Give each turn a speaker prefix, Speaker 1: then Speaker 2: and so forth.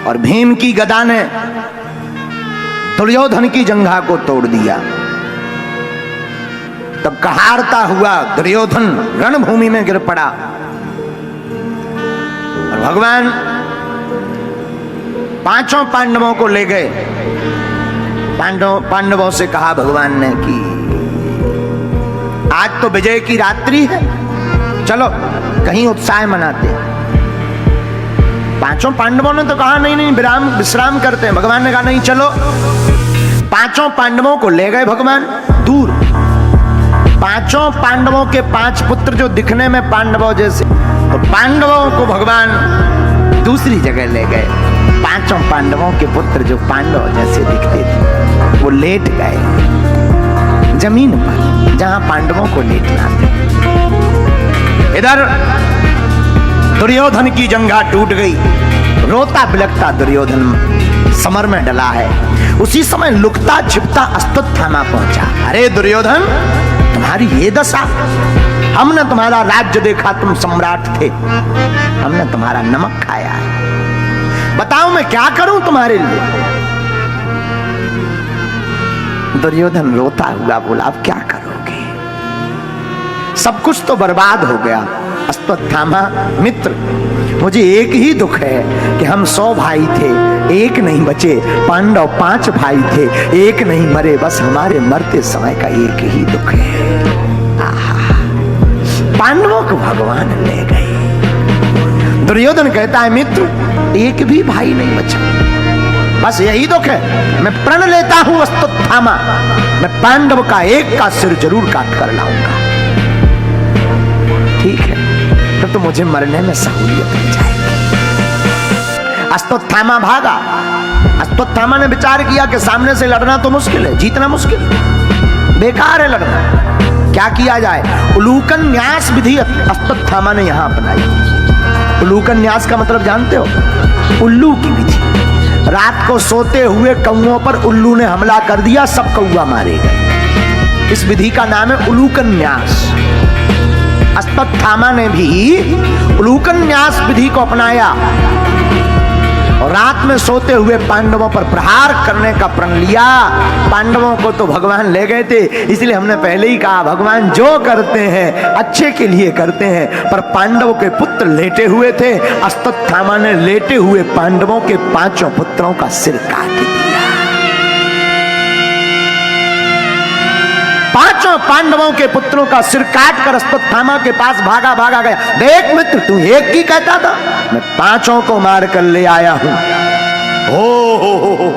Speaker 1: और भीम की गदा ने दुर्योधन की जंघा को तोड़ दिया। तब कहारता हुआ दुर्योधन रणभूमि में गिर पड़ा और भगवान पांचों पांडवों को ले गए। पांडवों से कहा भगवान ने कि आज तो विजय की रात्रि है, चलो कहीं उत्साह मनाते। पांचों पांडवों ने तो कहा नहीं नहीं विश्राम करते हैं। भगवान ने कहा नहीं चलो। पांचों पांडवों को ले गए भगवान दूर। पांचों पांडवों के 5 पुत्र जो दिखने में पांडवों जैसे, तो पांडवों को भगवान दूसरी जगह ले गए। पांचों पांडवों के पुत्र जो पांडव जैसे दिखते थे वो लेट गए जमीन पर, जहां पांडवों को लेटना था। इधर दुर्योधन की जंघा टूट गई। रोता बिलखता दुर्योधन समर में डला है। उसी समय लुकता छिपता अश्वत्थामा पहुंचा। अरे दुर्योधन, तुम्हारी ये दशा, हमने तुम्हारा राज्य देखा, तुम सम्राट थे, हमने तुम्हारा नमक खाया है, बताओ मैं क्या करूं तुम्हारे लिए। दुर्योधन रोता हुआ बोला अब क्या करोगे, सब कुछ तो बर्बाद हो गया। अश्वत्थामा मित्र, मुझे एक ही दुख है कि हम 100 भाई थे, एक नहीं बचे। पांडव 5 भाई थे, एक नहीं मरे। बस हमारे मरते समय का एक ही दुख है। पांडवों को भगवान ले गए। दुर्योधन कहता है मित्र, एक भी भाई नहीं बचा, बस यही दुख है। मैं प्रण लेता हूं अश्वत्थामा, मैं पांडव का एक का सिर जरूर काट कर लाऊंगा। ठीक है, तो मुझे मरने में सहूलियत हो जाएगी। अश्वत्थामा भागा। अश्वत्थामा ने विचार किया कि सामने से लड़ना तो मुश्किल है, जीतना मुश्किल, बेकार है लड़ना, क्या किया जाए। उलूकन न्यास विधि अश्वत्थामा ने यहां अपनाई। उलूकन न्यास का मतलब जानते हो, उल्लू की विधि। रात को सोते हुए कौओं पर उल्लू ने हमला कर दिया, सब कौआ मारे गए। इस विधि का नाम है उलूकन न्यास। अश्वत्थामा ने भी उलूकन न्यास विधि को अपनाया और रात में सोते हुए पांडवों पर प्रहार करने का प्रण लिया। पांडवों को तो भगवान ले गए थे, इसलिए हमने पहले ही कहा भगवान जो करते हैं अच्छे के लिए करते हैं। पर पांडवों के पुत्र लेटे हुए थे। अश्वत्थामा ने लेटे हुए पांडवों के 5 पुत्रों का सिर काट दिया। 5 पांडवों के पुत्रों का सिर काट कर अश्वत्थामा के पास भागा गया। देख मित्र, तू एक की कहता था, मैं 5 को मार कर ले आया हूं। हो